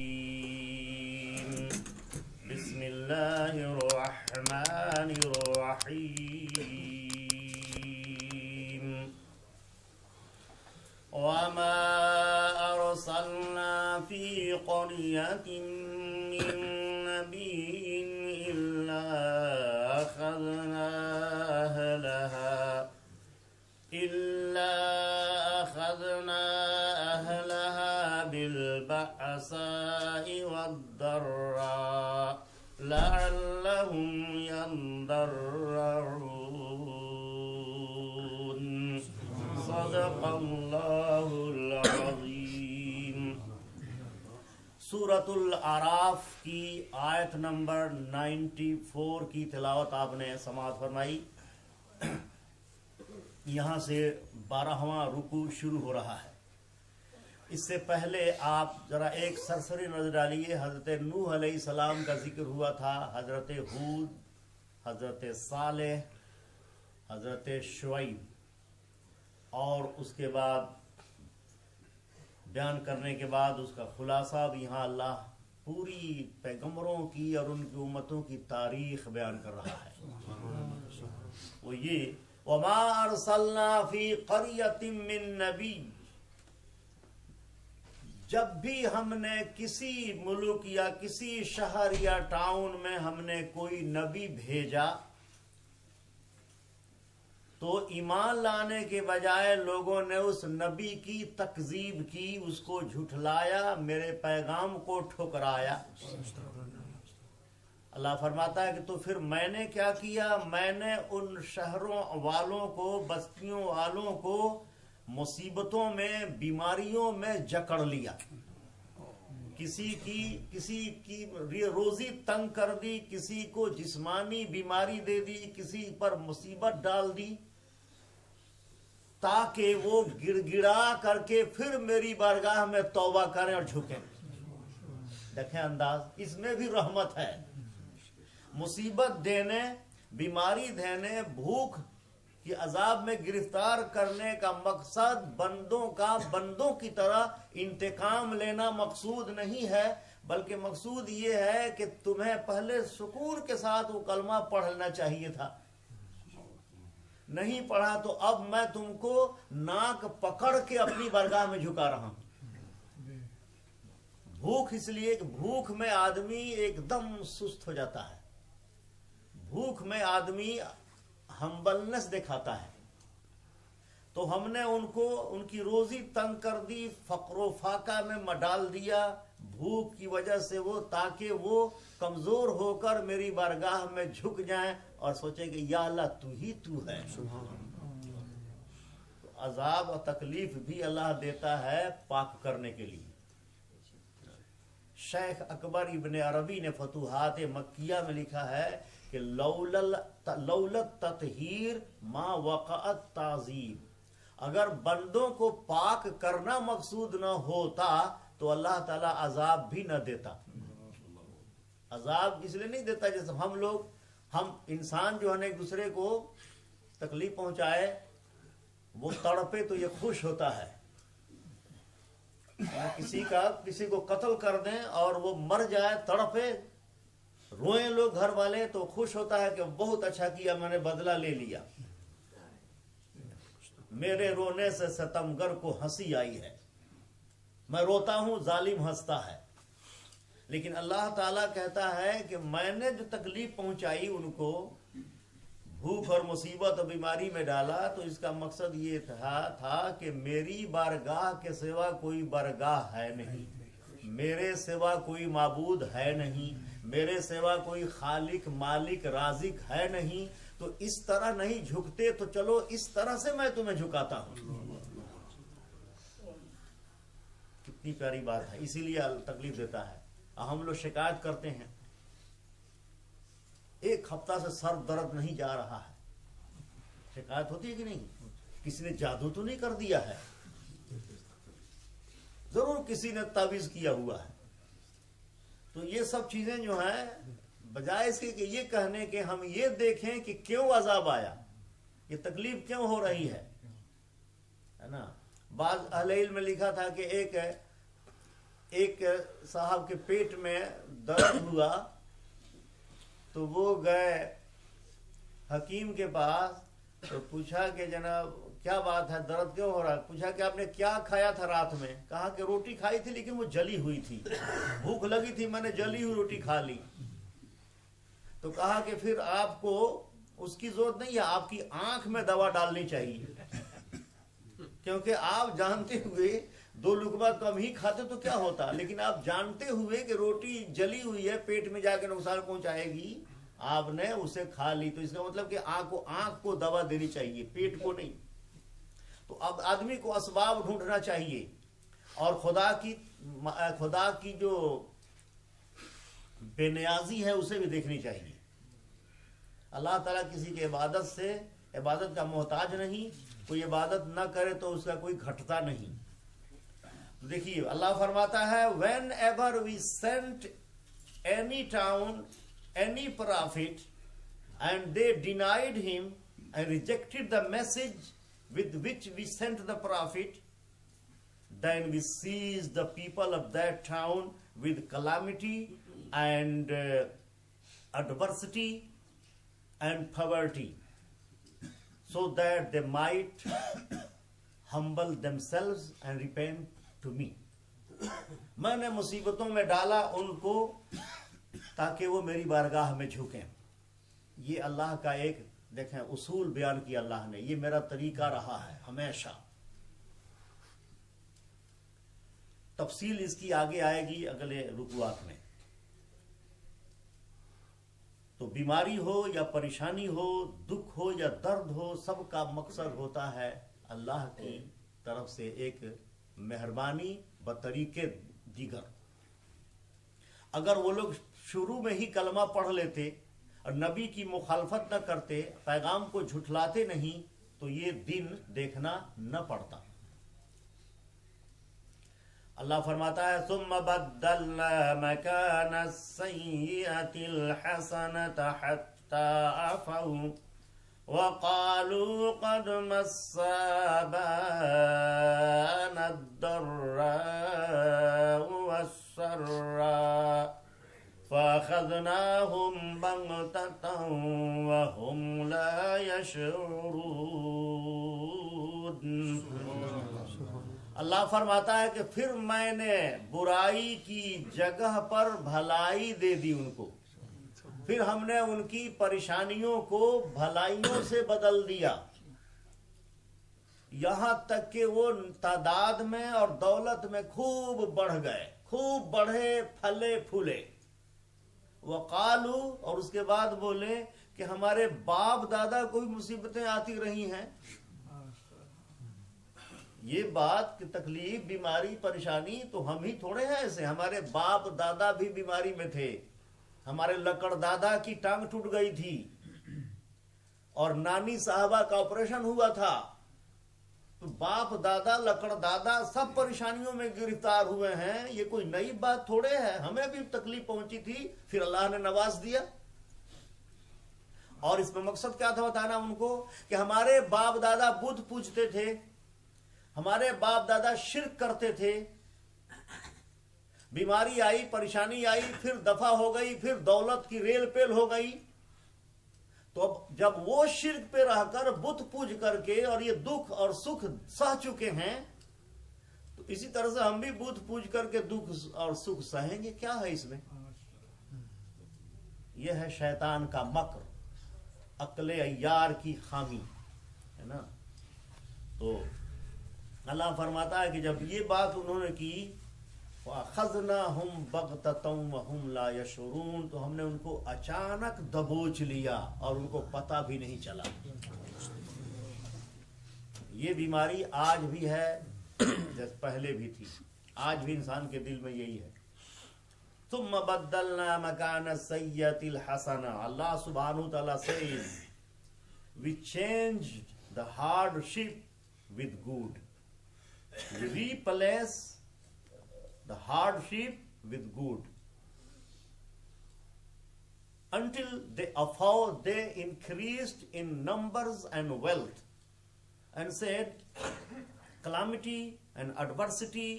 بسم الله الرحمن الرحيم وما أرسلنا في قرية من نبي إلا أخذنا أهلها بالبأساء والضراء لعلهم يضرعون صدق اللہ العظیم۔ سورۃ الاعراف کی آیت نمبر 94 کی تلاوت آپ نے سماعت فرمائی۔ یہاں سے 12واں رکوع شروع ہو رہا ہے۔ اس سے پہلے آپ ذرا ایک سرسری نظر ڈالیے۔ حضرت نوح علیہ السلام کا ذکر ہوا تھا، حضرت ہود، حضرت صالح، حضرت شعیب، اور اس کے بعد بیان کرنے کے بعد اس کا خلاصہ بھی یہاں اللہ پوری پیغمبروں کی اور ان کی امتوں کی تاریخ بیان کر رہا ہے۔ وہ یہ وَمَا أَرْسَلْنَا فِي قَرْيَةٍ مِّن نَبِيٍّ، جب بھی ہم نے کسی ملک یا کسی شہر یا ٹاؤن میں ہم نے کوئی نبی بھیجا تو ایمان لانے کے بجائے لوگوں نے اس نبی کی تکذیب کی، اس کو جھٹلایا، میرے پیغام کو ٹھکرایا۔ اللہ فرماتا ہے کہ تو پھر میں نے کیا کیا؟ میں نے ان شہروں والوں کو، بستیوں والوں کو مصیبتوں میں، بیماریوں میں جکڑ لیا۔ کسی کی روزی تنگ کر دی، کسی کو جسمانی بیماری دے دی، کسی پر مصیبت ڈال دی، تاکہ وہ گڑ گڑا کر کے پھر میری بارگاہ میں توبہ کریں اور جھکیں۔ دیکھیں انداز، اس میں بھی رحمت ہے۔ مصیبت دینے، بیماری دینے، بھوک کی عذاب میں گرفتار کرنے کا مقصد بندوں کی طرح انتقام لینا مقصود نہیں ہے، بلکہ مقصود یہ ہے کہ تمہیں پہلے سکون کے ساتھ وہ کلمہ پڑھ لینا چاہیے تھا، نہیں پڑھا تو اب میں تم کو ناک پکڑ کے اپنی بارگاہ میں جھکا رہا ہوں۔ بھوک اس لیے کہ بھوک میں آدمی ایک دم سست ہو جاتا ہے، بھوک میں آدمی ہمبلنس دکھاتا ہے۔ تو ہم نے ان کی روزی تنگ کر دی، فقر و فاقہ میں ڈال دیا بھوک کی وجہ سے وہ، تاکہ وہ کمزور ہو کر میری بارگاہ میں جھک جائیں اور سوچیں کہ یا اللہ تو ہی تو ہے۔ تو عذاب اور تکلیف بھی اللہ دیتا ہے پاک کرنے کے لیے۔ شیخ اکبر ابن عربی نے فتوحات مکیہ میں لکھا ہے کہ لولت تطہیر ما وقعت تعظیم، اگر بندوں کو پاک کرنا مقصود نہ ہوتا تو اللہ تعالیٰ عذاب بھی نہ دیتا۔ عذاب اس لیے نہیں دیتا جیسے ہم انسان جو ہے ایک دوسرے کو تکلیف پہنچائے، وہ تڑپے تو یہ خوش ہوتا ہے۔ کسی کو قتل کر دیں اور وہ مر جائے، تڑپے، روئیں لوگ گھر والے، تو خوش ہوتا ہے کہ بہت اچھا کیا، میں نے بدلہ لے لیا۔ میرے رونے سے ستمگر کو ہنسی آئی ہے، میں روتا ہوں، ظالم ہنستا ہے۔ لیکن اللہ تعالیٰ کہتا ہے کہ میں نے جو تکلیف پہنچائی ان کو، بھوک اور مصیبت اور بیماری میں ڈالا، تو اس کا مقصد یہ تھا کہ میری بارگاہ کے سوا کوئی بارگاہ ہے نہیں، میرے سوا کوئی معبود ہے نہیں، میرے سوا کوئی خالق مالک رازق ہے نہیں، تو اس طرح نہیں جھکتے تو چلو اس طرح سے میں تمہیں جھکاتا ہوں۔ کتنی پیاری بات ہے، اسی لیے تکلیف دیتا ہے۔ ہم لوگ شکایت کرتے ہیں، ایک ہفتہ سے سر درد نہیں جا رہا ہے، شکایت ہوتی ہے کہ نہیں؟ کسی نے جادو تو نہیں کر دیا ہے؟ ضرور کسی نے تعویذ کیا ہوا ہے۔ تو یہ سب چیزیں جو ہیں، بجائے اس کے کہ یہ کہنے کہ ہم یہ دیکھیں کہ کیوں عذاب آیا، یہ تکلیف کیوں ہو رہی ہے نا۔ بعض اہل علم میں لکھا تھا کہ ایک ایک صاحب کے پیٹ میں درد ہوا تو وہ گئے حکیم کے پاس تو پوچھا کہ جناب کیا بات ہے، درد کیوں ہو رہا ہے؟ پوچھا کہ آپ نے کیا کھایا تھا رات میں؟ کہا کہ روٹی کھائی تھی لیکن وہ جلی ہوئی تھی، بھوک لگی تھی، میں نے جلی ہوئی روٹی کھا لی۔ تو کہا کہ پھر آپ کو اس کی ضرورت نہیں ہے، آپ کی آنکھ میں دوا ڈالنی چاہیے، کیونکہ آپ جانتے ہوئے 2 لقمہ کم ہی کھاتے تو کیا ہوتا، لیکن آپ جانتے ہوئے کہ روٹی جلی ہوئی ہے، پیٹ میں جا کے نقصان پہنچائے گی، آپ نے اسے کھا لی، تو اس کا مطلب کہ آنکھ کو دوا دینی چاہیے، پیٹ کو نہیں۔ تو اب آدمی کو اسباب ڈھونڈنا چاہیے اور خدا کی جو بے نیازی ہے اسے بھی دیکھنی چاہیے۔ اللہ تعالیٰ کسی کی عبادت کا محتاج نہیں، کوئی عبادت نہ کرے تو اس کا کوئی گھٹتا نہیں۔ دیکھیے اللہ فرماتا ہے whenever we sent any town any prophet and they denied him and rejected the message with which we sent the prophet, then we seized the people of that town with calamity and adversity and poverty, so that they might humble themselves and repent to me. میں نے مصیبتوں میں ڈالا ان کو تاکہ وہ میری بارگاہ میں جھکیں۔ یہ اللہ کا ایک دیکھیں اصول بیان کیا اللہ نے، یہ میرا طریقہ رہا ہے ہمیشہ۔ تفصیل اس کی آگے آئے گی اگلے رکوعات میں۔ تو بیماری ہو یا پریشانی ہو، دکھ ہو یا درد ہو، سب کا مقصد ہوتا ہے اللہ کی طرف سے ایک مہربانی بطریقے دیگر۔ اگر وہ لوگ شروع میں ہی کلمہ پڑھ لیتے اور نبی کی مخالفت نہ کرتے، پیغام کو جھٹلاتے نہیں، تو یہ دن دیکھنا نہ پڑتا۔ اللہ فرماتا ہے ثم بدلنا مكان السيئة الحسنة حتى عفوا وقالوا قد مس آباءنا الضراء والسراء فأخذناهم بغتة وهم لا يشعرون۔ اللہ فرماتا ہے کہ پھر میں نے برائی کی جگہ پر بھلائی دے دی ان کو، پھر ہم نے ان کی پریشانیوں کو بھلائیوں سے بدل دیا، یہاں تک کہ وہ تعداد میں اور دولت میں خوب بڑھ گئے، خوب بڑھے پھلے پھولے۔ وقالو، اور اس کے بعد بولے کہ ہمارے باپ دادا کو بھی مصیبتیں آتی رہی ہیں۔ یہ بات کہ تکلیف، بیماری، پریشانی تو ہم ہی تھوڑے ہیں ایسے، ہمارے باپ دادا بھی بیماری میں تھے، ہمارے لکڑ دادا کی ٹانگ ٹوٹ گئی تھی اور نانی صاحبہ کا آپریشن ہوا تھا، تو باپ دادا لکڑ دادا سب پریشانیوں میں گرفتار ہوئے ہیں۔ یہ کوئی نئی بات تھوڑے ہے، ہمیں بھی تکلیف پہنچی تھی، پھر اللہ نے نواز دیا۔ اور اس میں مقصد کیا تھا بتانا ان کو کہ ہمارے باپ دادا بت پوجتے تھے، ہمارے باپ دادا شرک کرتے تھے، بیماری آئی، پریشانی آئی، پھر دفع ہو گئی، پھر دولت کی ریل پیل ہو گئی، تو اب جب وہ شرک پہ رہ کر بت پوج کر کے اور یہ دکھ اور سکھ سہ چکے ہیں، تو اسی طرح سے ہم بھی بت پوج کر کے دکھ اور سکھ سہیں گے۔ کیا ہے اس میں؟ یہ ہے شیطان کا مکر، عقل عیار کی خامی ہے نا۔ تو اللہ فرماتا ہے کہ جب یہ بات انہوں نے کی فَأَخَذْنَاهُمْ بَغْتَةً وَهُمْ لَا يَشْعُرُونَ، تو ہم نے ان کو اچانک دبوچ لیا اور ان کو پتہ بھی نہیں چلا۔ یہ بیماری آج بھی ہے جیسے پہلے بھی تھی، آج بھی انسان کے دل میں یہی ہے۔ ثُمَّ بَدَّلْنَا مَكَانَ السَّيِّئَةِ الْحَسَنَةَ، اللہ سبحانہ وتعالی says we changed the hardship with good. We replace the hardship with good. Until they increased in numbers and wealth, and said calamity and adversity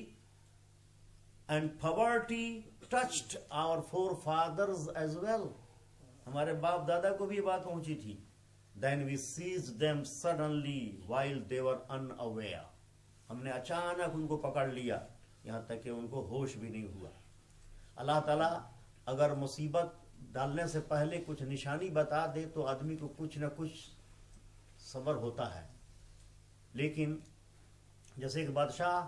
and poverty touched our forefathers as well. ہمارے باپ دادا کو بھی یہ بات پہنچی تھی. Then we seized them suddenly while they were unaware. ہم نے اچانک ان کو پکڑ لیا یہاں تک کہ ان کو ہوش بھی نہیں ہوا. اللہ تعالیٰ اگر مصیبت ڈالنے سے پہلے کچھ نشانی بتا دے تو آدمی کو کچھ نہ کچھ صبر ہوتا ہے. لیکن جیسے ایک بادشاہ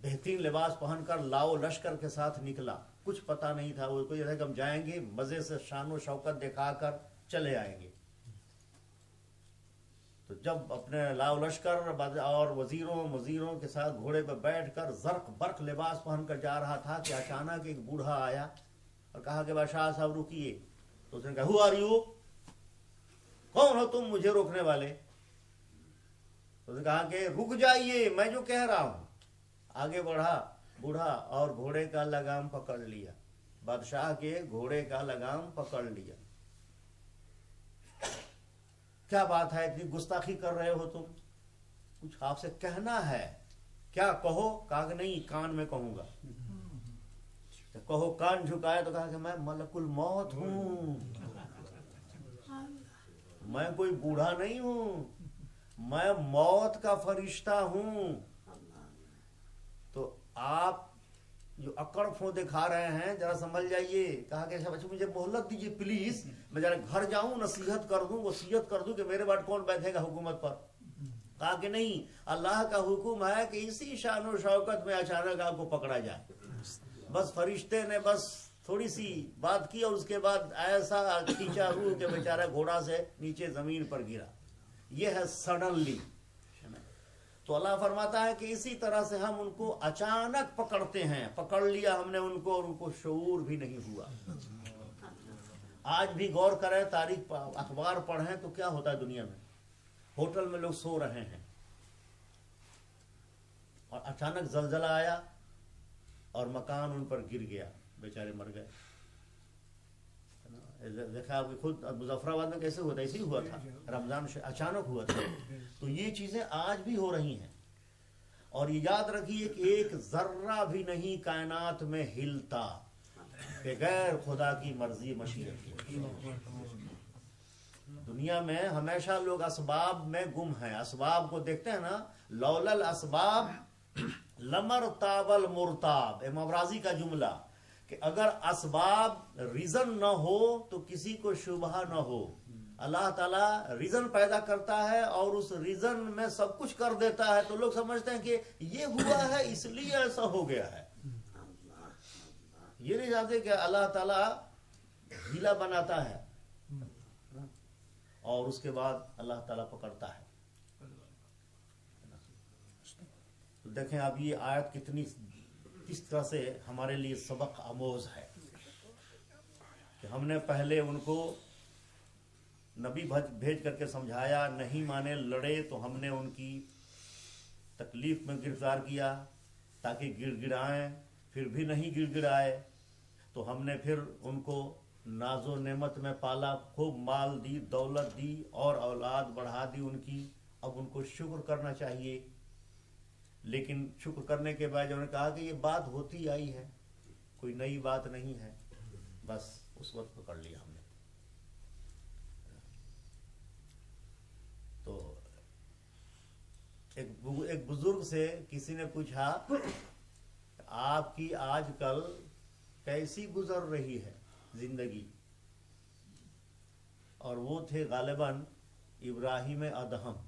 بہترین لباس پہن کر لاؤ لشکر کے ساتھ نکلا, کچھ پتا نہیں تھا وہ کو یہ تھا کہ ہم جائیں گے مزے سے شان و شوکت دکھا کر چلے آئیں گے. تو جب اپنے لاؤ لشکر اور وزیروں کے ساتھ گھوڑے پہ بیٹھ کر زرق برق لباس پہن کر جا رہا تھا کہ اچانک ایک بوڑھا آیا اور کہا کہ بادشاہ صاحب رکیے. تو اس نے کہا ہو آر یو, کون ہو تم مجھے روکنے والے؟ تو اس نے کہا کہ رک جائیے میں جو کہہ رہا ہوں. آگے بڑھا بوڑھا اور گھوڑے کا لگام پکڑ لیا, بادشاہ کے گھوڑے کا لگام پکڑ لیا. کیا بات ہے, اتنی گستاخی کر رہے ہو تم, کچھ آپ سے کہنا ہے, کیا کہو؟ کہا کہ نہیں کان میں کہوں گا. کہو. کان جھکایا تو کہا کہ میں ملک الموت ہوں, میں کوئی بوڑھا نہیں ہوں, میں موت کا فرشتہ ہوں. تو آپ جو اکڑ فو دکھا رہے ہیں ذرا سنبھل جائیے. کہا کہ اچھا مجھے مہلت دیجیے پلیز, میں ذرا گھر جاؤں نصیحت کر دوں وصیت کر دوں کہ میرے بعد کون بیٹھے گا حکومت پر. کہا کہ نہیں, اللہ کا حکم ہے کہ اسی شان و شوکت میں اچانک آپ کو پکڑا جائے. بس فرشتے نے بس تھوڑی سی بات کی اور اس کے بعد ایسا کھینچا روح کہ بیچارہ گھوڑا سے نیچے زمین پر گرا. یہ ہے سڈنلی. تو اللہ فرماتا ہے کہ اسی طرح سے ہم ان کو اچانک پکڑتے ہیں. پکڑ لیا ہم نے ان کو اور ان کو شعور بھی نہیں ہوا. آج بھی غور کریں, تاریخ اخبار پڑھیں تو کیا ہوتا ہے دنیا میں. ہوٹل میں لوگ سو رہے ہیں اور اچانک زلزلہ آیا اور مکان ان پر گر گیا, بیچارے مر گئے. دیکھا آپ خود مظفر آباد میں کیسے ہوا تھا, اسی ہوا تھا, رمضان اچانک ہوا تھا. تو یہ چیزیں آج بھی ہو رہی ہیں. اور یہ یاد رکھیے کہ ایک ذرہ بھی نہیں کائنات میں ہلتا بغیر خدا کی مرضی مشیت کی. دنیا میں ہمیشہ لوگ اسباب میں گم ہیں. اسباب کو دیکھتے ہیں نا, لولل اسباب لمرتاب المرتاب, امام راضی کا جملہ کہ اگر اسباب ریزن نہ ہو تو کسی کو شبہ نہ ہو. اللہ تعالیٰ ریزن پیدا کرتا ہے اور اس ریزن میں سب کچھ کر دیتا ہے. تو لوگ سمجھتے ہیں کہ یہ ہوا ہے اس لیے ایسا ہو گیا ہے. یہ نہیں جانتے کہ اللہ تعالیٰ ہیلا بناتا ہے اور اس کے بعد اللہ تعالیٰ پکڑتا ہے. تو دیکھیں اب یہ آیت کتنی کس طرح سے ہمارے لیے سبق آموز ہے کہ ہم نے پہلے ان کو نبی بھیج کر کے سمجھایا, نہیں مانے, لڑے, تو ہم نے ان کی تکلیف میں گرفتار کیا تاکہ گڑ گڑائیں, پھر بھی نہیں گڑ گڑائے تو ہم نے پھر ان کو ناز و نعمت میں پالا, خوب مال دی, دولت دی اور اولاد بڑھا دی ان کی. اب ان کو شکر کرنا چاہیے. لیکن شکر کرنے کے بعد انہوں نے کہا کہ یہ بات ہوتی آئی ہے, کوئی نئی بات نہیں ہے, بس اس وقت پکڑ لیا ہم نے. تو ایک بزرگ سے کسی نے پوچھا آپ کی آج کل کیسی گزر رہی ہے زندگی, اور وہ تھے غالباً ابراہیم ادہم.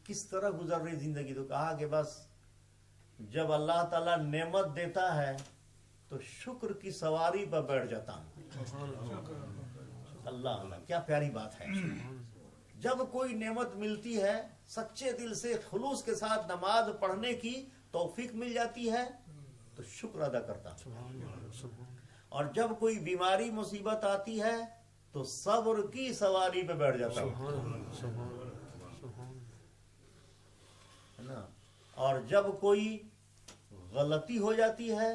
کس طرح گزر رہی زندگی؟ تو کہا کہ بس جب اللہ تعالیٰ نعمت دیتا ہے تو شکر کی سواری پر بیٹھ جاتا ہوں. اللہ اللہ, کیا پیاری بات ہے. جب کوئی نعمت ملتی ہے, سچے دل سے خلوص کے ساتھ نماز پڑھنے کی توفیق مل جاتی ہے تو شکر ادا کرتا ہوں. اور جب کوئی بیماری مصیبت آتی ہے تو صبر کی سواری پہ بیٹھ جاتا ہوں. اور جب کوئی غلطی ہو جاتی ہے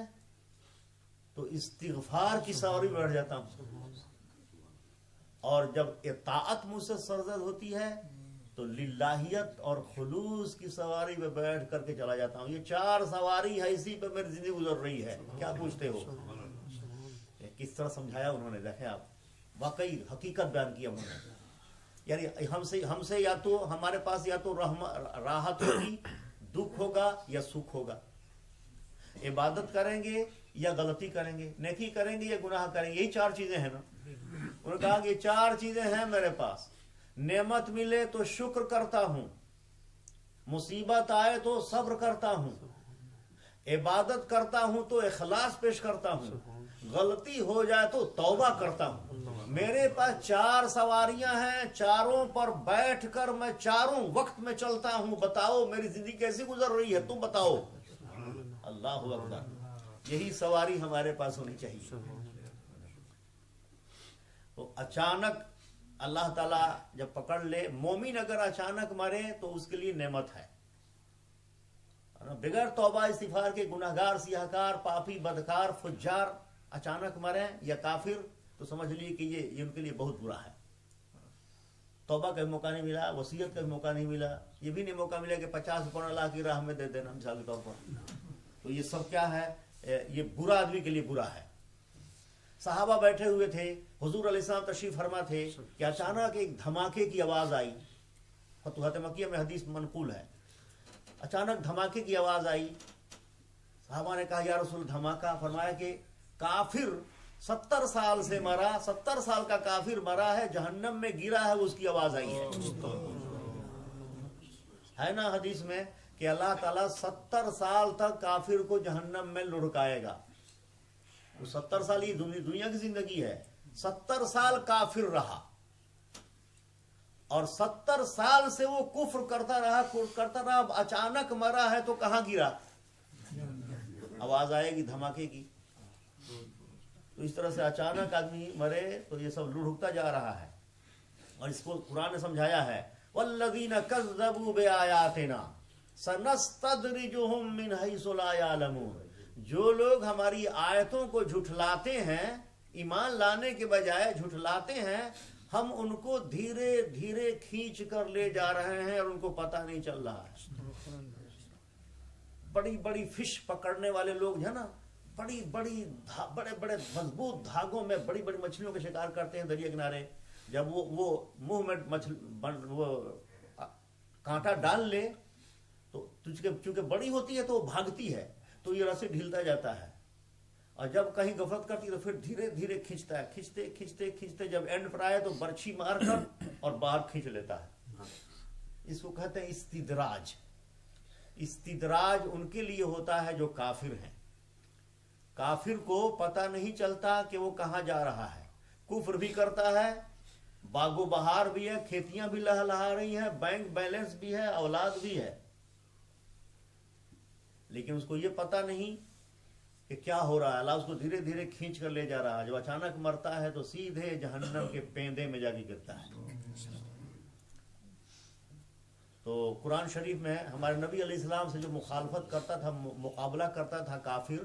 تو استغفار کی سواری پہ بیٹھ جاتا ہوں. اور جب اطاعت مجھ سے سرزد ہوتی ہے تو للہیت اور خلوص کی سواری پہ بیٹھ کر کے چلا جاتا ہوں. یہ 4 سواری ہے، اسی پہ میری زندگی گزر رہی ہے. کیا پوچھتے ہو؟ کس طرح سمجھایا انہوں نے، دیکھیں آپ، واقعی حقیقت بیان کی انہوں نے. یعنی ہم سے یا تو ہمارے پاس یا تو راحت ہوگی، دکھ ہوگا یا سکھ ہوگا. عبادت کریں گے یا غلطی کریں گے، نیکی کریں گے یا گناہ کریں گے، یہی 4 چیزیں ہیں نا. انہوں نے کہا کہ یہ 4 چیزیں ہیں میرے پاس. نعمت ملے تو شکر کرتا ہوں، مصیبت آئے تو صبر کرتا ہوں، عبادت کرتا ہوں تو اخلاص پیش کرتا ہوں، غلطی ہو جائے تو توبہ کرتا ہوں. میرے پاس 4 سواریاں ہیں، چاروں پر بیٹھ کر میں چاروں وقت میں چلتا ہوں. بتاؤ میری زندگی کیسی گزر رہی ہے، تم بتاؤ. اللہ اکبر. یہی سواری ہمارے پاس ہونی چاہیے. تو اچانک اللہ تعالیٰ جب پکڑ لے، مومن اگر اچانک مرے تو اس کے لیے نعمت ہے. بغیر توبہ استغفار کے گناہگار، سیاہکار، پاپی، بدکار، فجار اچانک مرے یا کافر، تو سمجھ لیے کہ یہ ان کے لیے بہت برا ہے. توبہ کا بھی موقع نہیں ملا، وصیت کا بھی موقع نہیں ملا، یہ بھی نہیں موقع ملا کہ 50 روپے اللہ کی راہ میں دے دینا مثال کے طور پر. تو یہ سب کیا ہے؟ یہ برا آدمی کے لیے برا ہے. صحابہ بیٹھے ہوئے تھے، حضور علیہ السلام تشریف فرما تھے کہ اچانک ایک دھماکے کی آواز آئی. فتوحات مکیہ میں حدیث منقول ہے. اچانک دھماکے کی آواز آئی. صحابہ نے کہا یا رسول دھماکہ؟ فرمایا کہ کافر 70 سال سے مرا، 70 سال کا کافر مرا ہے، جہنم میں گرا ہے، اس کی آواز آئی ہے نا حدیث میں کہ اللہ تعالیٰ 70 سال تک کافر کو جہنم میں لڑکائے گا. وہ 70 سال ہی دنیا کی زندگی ہے. 70 سال کافر رہا اور 70 سال سے وہ کفر کرتا رہا. اب اچانک مرا ہے تو کہاں گرا؟ آواز آئے گی دھماکے کی. تو اس طرح سے اچانک آدمی مرے تو یہ سب لڑکتا جا رہا ہے. اور اس کو قرآن نے سمجھایا ہے، وَالَّذِينَ كَذَّبُوا بِآيَاتِنَا سَنَسْتَدْرِجُهُم مِّنْ حَيْثُ لَا يَعْلَمُونَ. جو لوگ ہماری آیتوں کو جھٹلاتے ہیں، ایمان لانے کے بجائے جھٹلاتے ہیں، ہم ان کو دھیرے دھیرے کھینچ کر لے جا رہے ہیں اور ان کو پتہ نہیں چل رہا ہے. بڑی بڑی فش پکڑنے والے لوگ ہیں نا، بڑے بڑے مضبوط دھاگوں میں بڑی بڑی مچھلیوں کا شکار کرتے ہیں دریا کنارے. جب وہ منہ میں وہ کانٹا ڈال لے تو چونکہ بڑی ہوتی ہے تو وہ بھاگتی ہے، تو یہ رسی ڈھلتا جاتا ہے. اور جب کہیں غفلت کرتی ہے تو پھر دھیرے دھیرے کھینچتا ہے، کھینچتے کھینچتے کھینچتے جب اینڈ پر آئے تو برچھی مار کر اور باہر کھینچ لیتا ہے. اس کو کہتے ہیں استدراج. استدراج ان کے لیے ہوتا ہے جو کافر ہیں. کافر کو پتہ نہیں چلتا کہ وہ کہاں جا رہا ہے. کفر بھی کرتا ہے، باغ و بہار بھی ہے، کھیتیاں بھی لہا رہی ہیں، بینک بیلنس بھی ہے، اولاد بھی ہے، لیکن اس کو یہ پتہ نہیں کہ کیا ہو رہا ہے. اللہ اس کو دھیرے دھیرے کھینچ کر لے جا رہا ہے. جب اچانک مرتا ہے تو سیدھے جہنم کے پیندے میں جا کے گرتا ہے. تو قرآن شریف میں ہمارے نبی علیہ السلام سے جو مخالفت کرتا تھا، مقابلہ کرتا تھا کافر،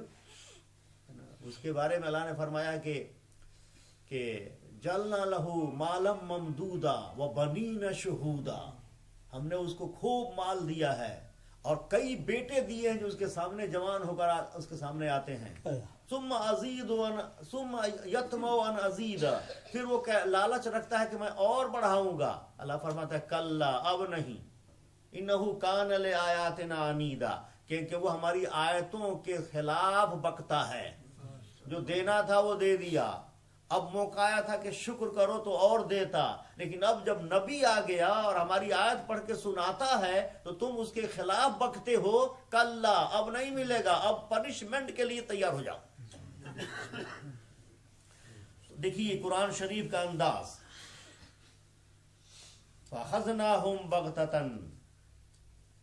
اس کے بارے میں اللہ نے فرمایا کہ جلنا لہو مالم ممدودا و بنین شہودا. ہم نے اس کو خوب مال دیا ہے اور کئی بیٹے دیے ہیں جو اس کے سامنے جوان ہو کر اس کے سامنے آتے ہیں. ثم یطمع ان ازید، پھر وہ لالچ رکھتا ہے کہ میں اور بڑھاؤں گا. اللہ فرماتا ہے کلا، اب نہیں. انہ کان لآیاتنا عنیدا، کہ وہ ہماری آیتوں کے خلاف بکتا ہے. جو دینا تھا وہ دے دیا، اب موقع آیا تھا کہ شکر کرو تو اور دیتا، لیکن اب جب نبی آ گیا اور ہماری آیت پڑھ کے سناتا ہے تو تم اس کے خلاف بکتے ہو. کلا، اب نہیں ملے گا، اب پنشمنٹ کے لیے تیار ہو جاؤ. دیکھیے قرآن شریف کا انداز. فَأَخَذْنَاهُمْ بَغْتَةً،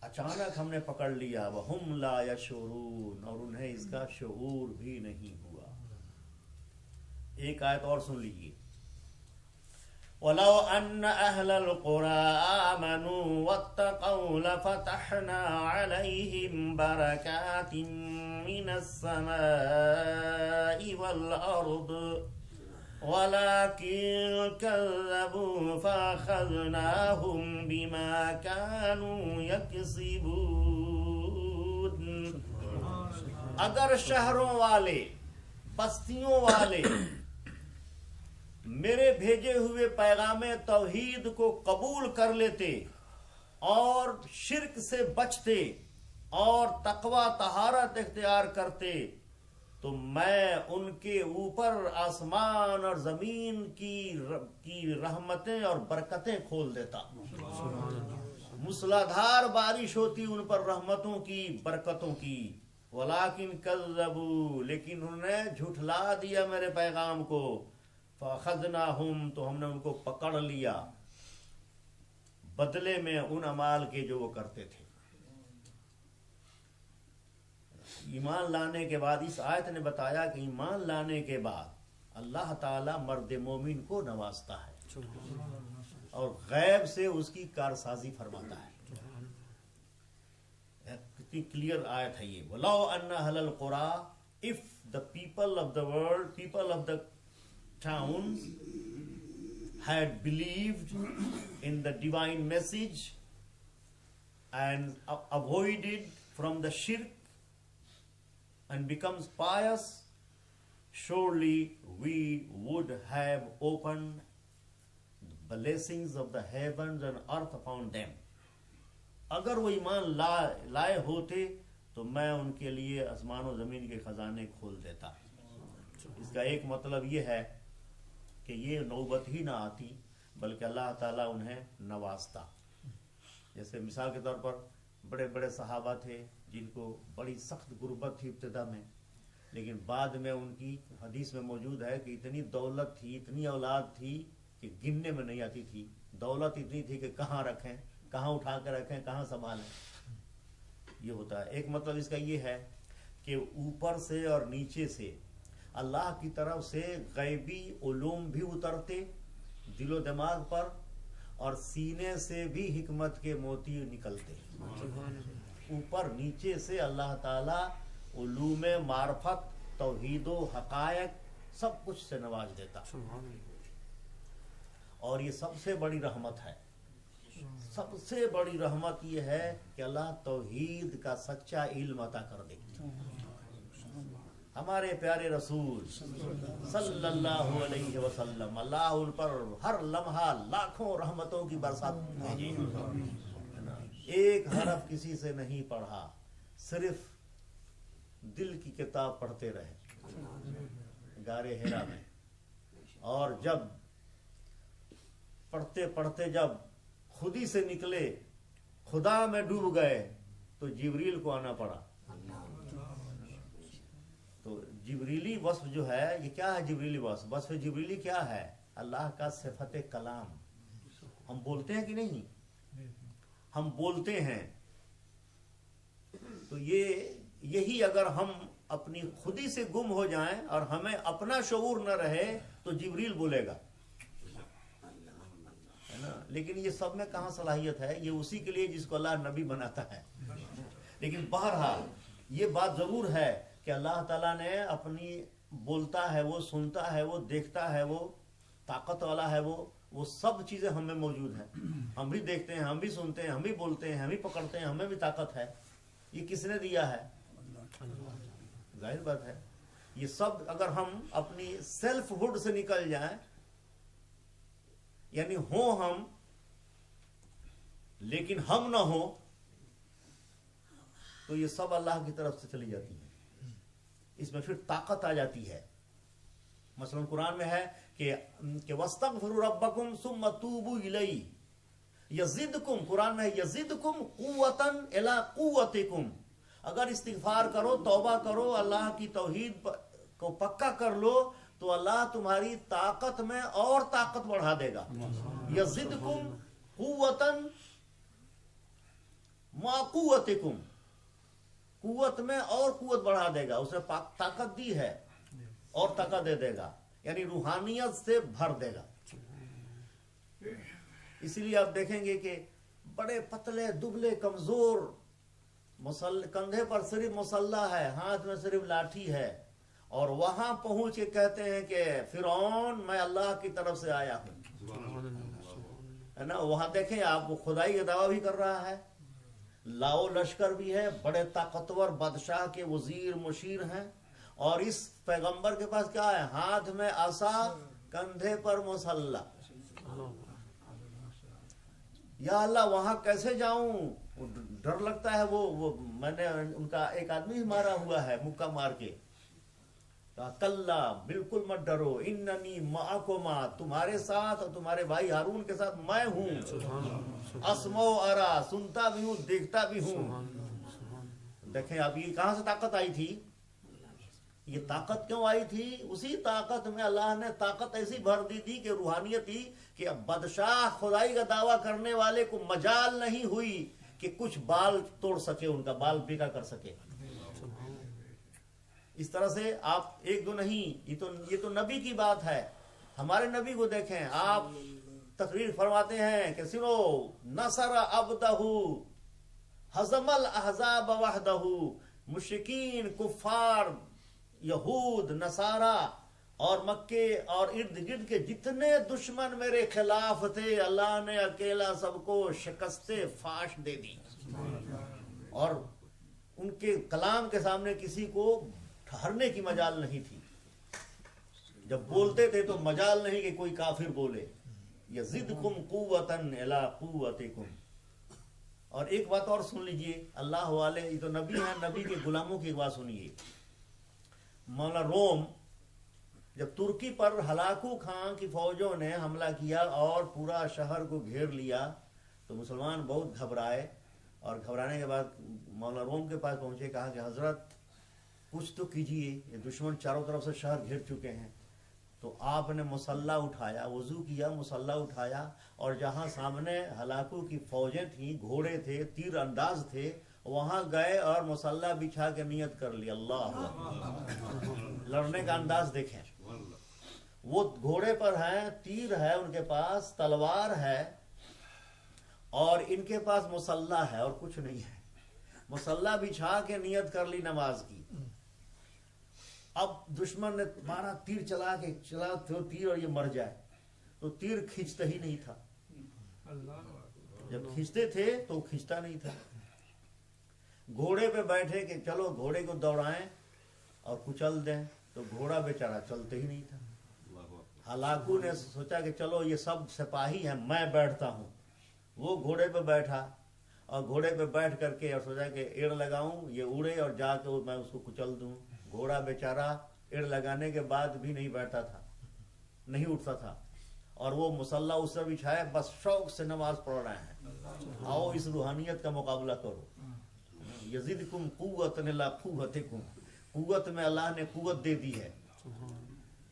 اچانک ہم نے پکڑ لیا. وَهُمْ لَا يَشْعُرُونَ، اور انہیں اس کا شعور بھی نہیں ہوا. ایک آیت اور سن لیجیے. وَلَوْ أَنَّ أَهْلَ الْقُرَىٰ آمَنُوا وَاتَّقَوْا لَفَتَحْنَا عَلَيْهِمْ بَرَكَاتٍ مِّنَ السَّمَاءِ وَالْأَرْضِ وَلَكِنْ كَذَّبُوا فَأَخَذْنَاهُمْ بِمَا كَانُوا يَكْسِبُونَ. اگر شہروں والے، بستیوں والے میرے بھیجے ہوئے پیغام توحید کو قبول کر لیتے اور شرک سے بچتے اور تقوی طہارت اختیار کرتے تو میں ان کے اوپر آسمان اور زمین کی رحمتیں اور برکتیں کھول دیتا. موسلادھار بارش ہوتی ان پر رحمتوں کی، برکتوں کی. وَلَكِنْ كَذَّبُوا، لیکن انہوں نے جھٹلا دیا میرے پیغام کو. فَأَخَذْنَاهُمْ، تو ہم نے ان کو پکڑ لیا بدلے میں ان اعمال کے جو وہ کرتے تھے. ایمان لانے کے بعد اس آیت نے بتایا کہ ایمان لانے کے بعد اللہ تعالی مرد مومن کو نوازتا ہے اور غیب سے اس کی کارسازی فرماتا ہے. کتنی کلیئر آیت ہے یہ. وَلَوْ أَنَّ أَهْلَ الْقُرَىٰ، if the people of the world, people of the towns had believed in the divine message and avoided from the shirk and becomes pious, surely we would have opened the blessings of the heavens and earth upon them. اگر وہ ایمان لائے ہوتے تو میں ان کے لیے آسمان و زمین کے خزانے کھول دیتا. اس کا ایک مطلب یہ ہے کہ یہ نوبت ہی نہ آتی بلکہ اللہ تعالیٰ انہیں نوازتا. جیسے مثال کے طور پر بڑے بڑے صحابہ تھے جن کو بڑی سخت غربت تھی ابتدا میں، لیکن بعد میں ان کی حدیث میں موجود ہے کہ اتنی دولت تھی، اتنی اولاد تھی کہ گننے میں نہیں آتی تھی. دولت اتنی تھی کہ کہاں رکھیں، کہاں اٹھا کے رکھیں، کہاں سنبھالیں. یہ ہوتا ہے. ایک مطلب اس کا یہ ہے کہ اوپر سے اور نیچے سے اللہ کی طرف سے غیبی علوم بھی اترتے دل و دماغ پر اور سینے سے بھی حکمت کے موتی نکلتے. اوپر نیچے سے اللہ تعالی علوم معرفت، توحید و حقائق سب کچھ سے نواز دیتا. اور یہ سب سے بڑی رحمت ہے. سب سے بڑی رحمت یہ ہے کہ اللہ توحید کا سچا علم عطا کر دے. ہمارے پیارے رسول صلی اللہ علیہ وسلم، اللہ ان پر ہر لمحہ لاکھوں رحمتوں کی برسات بھیجے. ایک حرف کسی سے نہیں پڑھا، صرف دل کی کتاب پڑھتے رہے غار حرا میں. اور جب پڑھتے پڑھتے جب خود ہی سے نکلے، خدا میں ڈوب گئے تو جبریل کو آنا پڑا. تو جبریلی وصف جو ہے یہ کیا ہے؟ جبریلی وصف جبریلی کیا ہے؟ اللہ کا صفت کلام. ہم بولتے ہیں کہ نہیں؟ ہم بولتے ہیں. تو یہی اگر ہم اپنی خودی سے گم ہو جائیں اور ہمیں اپنا شعور نہ رہے تو جبریل بولے گا، ہے نا. لیکن یہ سب میں کہاں صلاحیت ہے؟ یہ اسی کے لیے جس کو اللہ نبی بناتا ہے. لیکن بہرحال یہ بات ضرور ہے کہ اللہ تعالیٰ نے اپنی بولتا ہے، وہ سنتا ہے، وہ دیکھتا ہے، وہ طاقت والا ہے، وہ سب چیزیں ہمیں موجود ہیں. ہم بھی دیکھتے ہیں، ہم بھی سنتے ہیں، ہم بھی بولتے ہیں، ہم بھی پکڑتے ہیں، ہمیں بھی طاقت ہے. یہ کس نے دیا ہے؟ ظاہر بات ہے. یہ سب اگر ہم اپنی سیلف ہوڈ سے نکل جائیں، یعنی ہوں ہم لیکن ہم نہ ہوں، تو یہ سب اللہ کی طرف سے چلی جاتی ہے. اس میں پھر طاقت آ جاتی ہے. مثلا قرآن میں ہے کہ وَاسْتَغْفِرُوا رَبَّكُمْ ثُمَّ تُوبُوا إِلَيْهِ يَزِدْكُمْ، قرآن میں يَزِدْكُمْ قُوَّةً إِلَىٰ قُوَّتِكُمْ. اگر استغفار کرو، توبہ کرو، اللہ کی توحید کو پکا کر لو تو اللہ تمہاری طاقت میں اور طاقت بڑھا دے گا. يَزِدْكُمْ قُوَّةً مَا قُوَّتِكُمْ، قوت میں اور قوت بڑھا دے گا. اس نے طاقت دی ہے اور طاقت دے دے گا، یعنی روحانیت سے بھر دے گا. اسی لیے آپ دیکھیں گے کہ بڑے پتلے دبلے کمزور، کندھے پر صرف مسلح ہے، ہاتھ میں صرف لاٹھی ہے، اور وہاں پہنچ کے کہتے ہیں کہ فرعون میں اللہ کی طرف سے آیا ہوں، ہے نا. وہاں دیکھیں آپ، وہ خدائی کا دعویٰ بھی کر رہا ہے، لاؤ لشکر بھی ہے، بڑے طاقتور بادشاہ کے وزیر مشیر ہیں، اور اس پیغمبر کے پاس کیا ہے؟ ہاتھ میں عصا، کندھے پر مسلح. یا اللہ وہاں کیسے جاؤں؟ ڈر لگتا ہے. وہ میں نے ان کا ایک آدمی ہی مارا ہوا ہے مکہ مار کے. کہا کلا، بالکل مت ڈرو، اننی معکما، تمہارے ساتھ اور تمہارے بھائی ہارون کے ساتھ میں ہوں، اسمع و ارا، سنتا بھی ہوں دیکھتا بھی ہوں. دیکھیں اب یہ کہاں سے طاقت آئی تھی؟ یہ طاقت کیوں آئی تھی؟ اسی طاقت میں اللہ نے طاقت ایسی بھر دی تھی کہ روحانیت تھی کہ اب بادشاہ خدائی کا دعویٰ کرنے والے کو مجال نہیں ہوئی کہ کچھ بال توڑ سکے، ان کا بال بیکا کر سکے. اس طرح سے آپ ایک دو نہیں، یہ تو نبی کی بات ہے. ہمارے نبی کو دیکھیں، آپ تقریر فرماتے ہیں کہ سنو، نصر عبدہ ہزم الاحزاب وحدہ، مشرکین، کفار، یہود، نصارہ اور مکے اور ارد گرد کے جتنے دشمن میرے خلاف تھے، اللہ نے اکیلا سب کو شکست فاش دے دی، اور ان کے کلام کے سامنے کسی کو ٹھہرنے کی مجال نہیں تھی. جب بولتے تھے تو مجال نہیں کہ کوئی کافر بولے. یزدکم قوتا الی قوتکم. اور ایک بات اور سن لیجئے، اللہ والے، یہ تو نبی ہیں، نبی کے غلاموں کی بات سنیے. مولا روم جب ترکی پر ہلاکو خان کی فوجوں نے حملہ کیا اور پورا شہر کو گھیر لیا تو مسلمان بہت گھبرائے، اور گھبرانے کے بعد مولا روم کے پاس پہنچے، کہا کہ حضرت کچھ تو کیجئے، یہ دشمن چاروں طرف سے شہر گھیر چکے ہیں. تو آپ نے مسلح اٹھایا، وضو کیا، مسلح اٹھایا، اور جہاں سامنے ہلاکو کی فوجیں تھیں، گھوڑے تھے، تیر انداز تھے، وہاں گئے اور مسلح بچھا کے نیت کر لی. اللہ لڑنے کا انداز دیکھیں. وہ گھوڑے پر ہیں، تیر ہے ان کے پاس، تلوار ہے، اور ان کے پاس مسلح ہے اور کچھ نہیں ہے. مسلح بچھا کے نیت کر لی نماز کی. اب دشمن نے مارا، تیر چلا تو تیر، اور یہ مر جائے تو تیر کھینچتا ہی نہیں تھا. جب کھینچتے تھے تو کھینچتا نہیں تھا. گھوڑے پہ بیٹھے کہ چلو گھوڑے کو دوڑائیں اور کچل دیں، تو گھوڑا بیچارہ چلتے ہی نہیں تھا. ہلاکو نے سوچا کہ چلو یہ سب سپاہی ہیں، میں بیٹھتا ہوں. وہ گھوڑے پہ بیٹھا، اور گھوڑے پہ بیٹھ کر کے اور سوچا کہ ایڑ لگاؤں، یہ اڑے اور جا کے میں اس کو کچل دوں. گھوڑا بیچارہ ایڑ لگانے کے بعد بھی نہیں بیٹھتا تھا، نہیں اٹھتا تھا، اور وہ مسلح اس سے بچھائے، بس شوق سے نماز پڑھ رہے ہیں. آؤ اس روحانیت کا مقابلہ کرو. یزدکم قوتا الی قوتکم، قوت میں اللہ نے قوت دے دی ہے.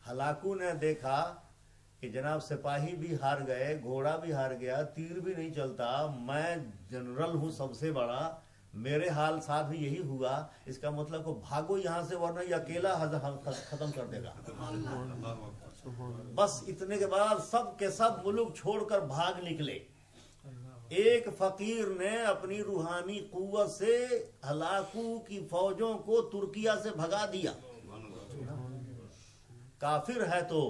ہلاکو نے دیکھا کہ جناب سپاہی بھی ہار گئے، گھوڑا بھی ہار گیا، تیر بھی نہیں چلتا، میں جنرل ہوں سب سے بڑا، میرے حال ساتھ بھی یہی ہوا، اس کا مطلب کو بھاگو یہاں سے ورنہ یہ اکیلا ختم کر دے گا. بس اتنے کے بعد سب کے سب ملک چھوڑ کر بھاگ نکلے. ایک فقیر نے اپنی روحانی قوت سے ہلاکو کی فوجوں کو ترکیہ سے بھگا دیا. کافر ہے تو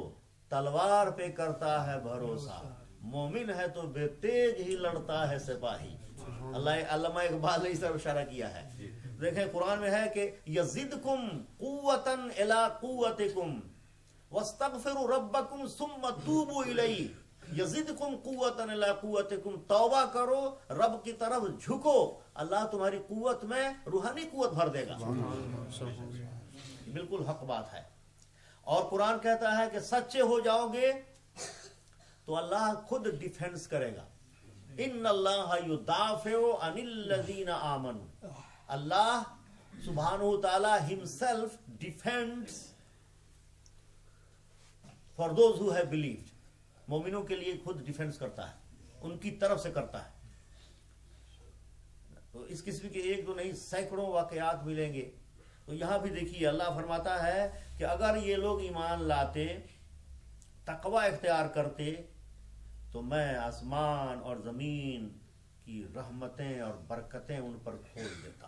تلوار پہ کرتا ہے بھروسہ، مومن ہے تو بے تیج ہی لڑتا ہے سپاہی. اللہ علامہ اقبال نے اس طرف اشارہ کیا ہے. دیکھیں قرآن میں ہے کہ یزدکم قوتا الی قوتکم واستغفروا ربکم ثم توبوا الیہ. یزدکم قوتا الی قوتکم، توبہ کرو، رب کی طرف جھکو، اللہ تمہاری قوت میں روحانی قوت بھر دے گا. بالکل حق بات ہے. اور قرآن کہتا ہے کہ سچے ہو جاؤ گے تو اللہ خود ڈیفینس کرے گا. ان اللہ یدافع عن الذین آمنوا. اللہ سبحانہ تعالی himself defends for those who have believed. مومنوں کے لیے خود ڈیفینس کرتا ہے، ان کی طرف سے کرتا ہے. تو اس قسم کے ایک دو نہیں سینکڑوں واقعات ملیں گے. تو یہاں بھی دیکھیے اللہ فرماتا ہے کہ اگر یہ لوگ ایمان لاتے، تقوی اختیار کرتے، تو میں آسمان اور زمین کی رحمتیں اور برکتیں ان پر کھول دیتا.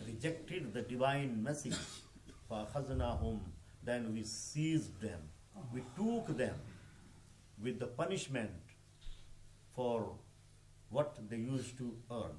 rejected the divine message. فَأَخَذْنَاهُمْ, then we seized them, we took them with the punishment for what they used to earn.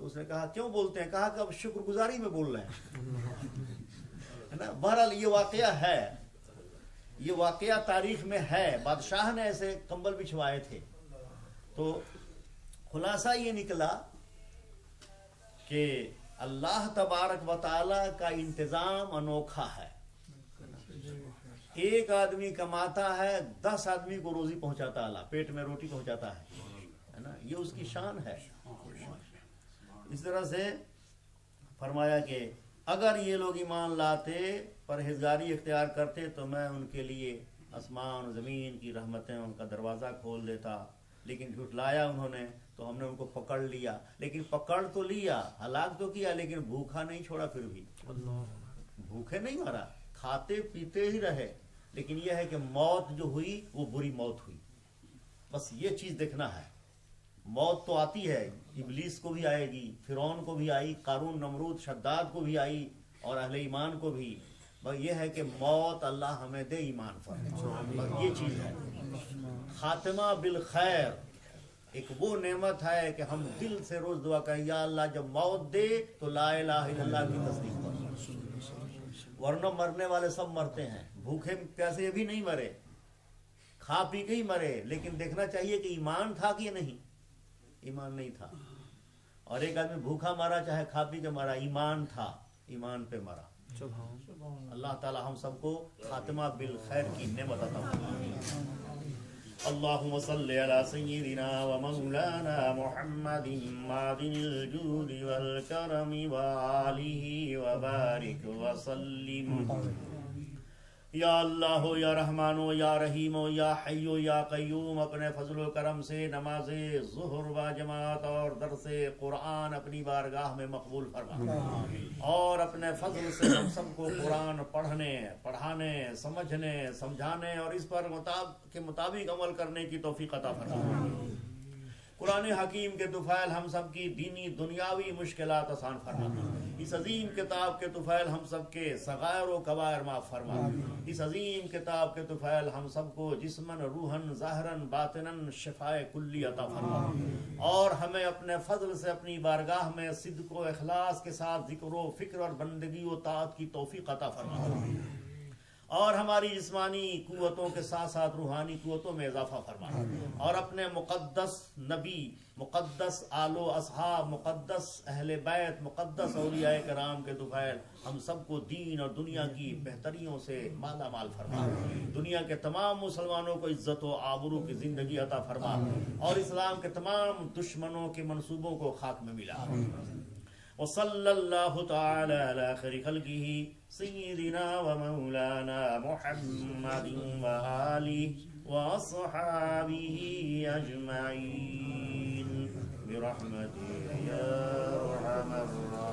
تو اس نے کہا کیوں بولتے ہیں؟ کہا کہ اب شکر گزاری میں بول رہے ہیں نا. بہرحال یہ واقعہ ہے، یہ واقعہ تاریخ میں ہے. بادشاہ نے ایسے کمبل بچھوائے تھے. تو خلاصہ یہ نکلا کہ اللہ تبارک و تعالی کا انتظام انوکھا ہے. ایک آدمی کماتا ہے، 10 آدمی کو روزی پہنچاتا، اللہ پیٹ میں روٹی پہنچاتا ہے نا. یہ اس کی شان ہے. اس طرح سے فرمایا کہ اگر یہ لوگ ایمان لاتے، پرہیزگاری اختیار کرتے، تو میں ان کے لیے آسمان و زمین کی رحمتیں ان کا دروازہ کھول دیتا. لیکن جھٹلایا انہوں نے تو ہم نے ان کو پکڑ لیا. لیکن پکڑ تو لیا، ہلاک تو کیا، لیکن بھوکا نہیں چھوڑا. پھر بھی بھوکے نہیں مرا، کھاتے پیتے ہی رہے. لیکن یہ ہے کہ موت جو ہوئی وہ بری موت ہوئی. بس یہ چیز دیکھنا ہے. موت تو آتی ہے، ابلیس کو بھی آئے گی، فرعون کو بھی آئی، قارون نمرود شداد کو بھی آئی، اور اہل ایمان کو بھی. بس یہ ہے کہ موت اللہ ہمیں دے ایمان پر. بس یہ چیز ہے. خاتمہ بالخیر ایک وہ نعمت ہے کہ ہم دل سے روز دعا کریں، یا اللہ جب موت دے تو لا الہ الا اللہ کی تصدیق کر. ورنہ مرنے والے سب مرتے ہیں، بھوکے پیاسے بھی نہیں مرے، کھا پی کے ہی مرے. لیکن دیکھنا چاہیے کہ ایمان تھا کہ نہیں. ایمان نہیں تھا. اور ایک آدمی بھوکا مارا چاہے کھا پی کے مارا، ایمان تھا، ایمان پہ مرا. اللہ تعالی ہم سب کو خاتمہ بالخیر کی نعمت عطا فرمائے. اللهم صل على سيدنا ومولانا محمد معدن الجود والكرم وآله وبارك وسلم. یا اللہ ہو، یا رحمان ہو، یا رحیم ہو، یا حی ہو، یا قیوم، اپنے فضل و کرم سے نماز ظہر و جماعت اور درس قرآن اپنی بارگاہ میں مقبول فرما، اور اپنے فضل سے ہم سب کو قرآن پڑھنے، پڑھانے، سمجھنے، سمجھانے اور اس پر کے مطابق عمل کرنے کی توفیق عطا فرما. قرآن حکیم کے طفیل ہم سب کی دینی دنیاوی مشکلات آسان فرما. اس عظیم کتاب کے طفیل ہم سب کے صغائر و کبائر معاف فرما. اس عظیم کتاب کے طفیل ہم سب کو جسمن، روحن، ظاہرن، باطنن شفائے کلی عطا فرما، اور ہمیں اپنے فضل سے اپنی بارگاہ میں صدق و اخلاص کے ساتھ ذکر و فکر اور بندگی و طاعت کی توفیق عطا فرما، اور ہماری جسمانی قوتوں کے ساتھ ساتھ روحانی قوتوں میں اضافہ فرما، اور اپنے مقدس نبی، مقدس آل و اصحاب، مقدس اہل بیت، مقدس اولیاء کرام کے طفیل ہم سب کو دین اور دنیا کی بہتریوں سے مالا مال فرما. دنیا کے تمام مسلمانوں کو عزت و آبرو کی زندگی عطا فرما، اور اسلام کے تمام دشمنوں کے منصوبوں کو خاک میں ملا. وصلى الله تعالى على خير خلقه سيدنا ومولانا محمد وآله وأصحابه أجمعين برحمتك يا أرحم الراحمين.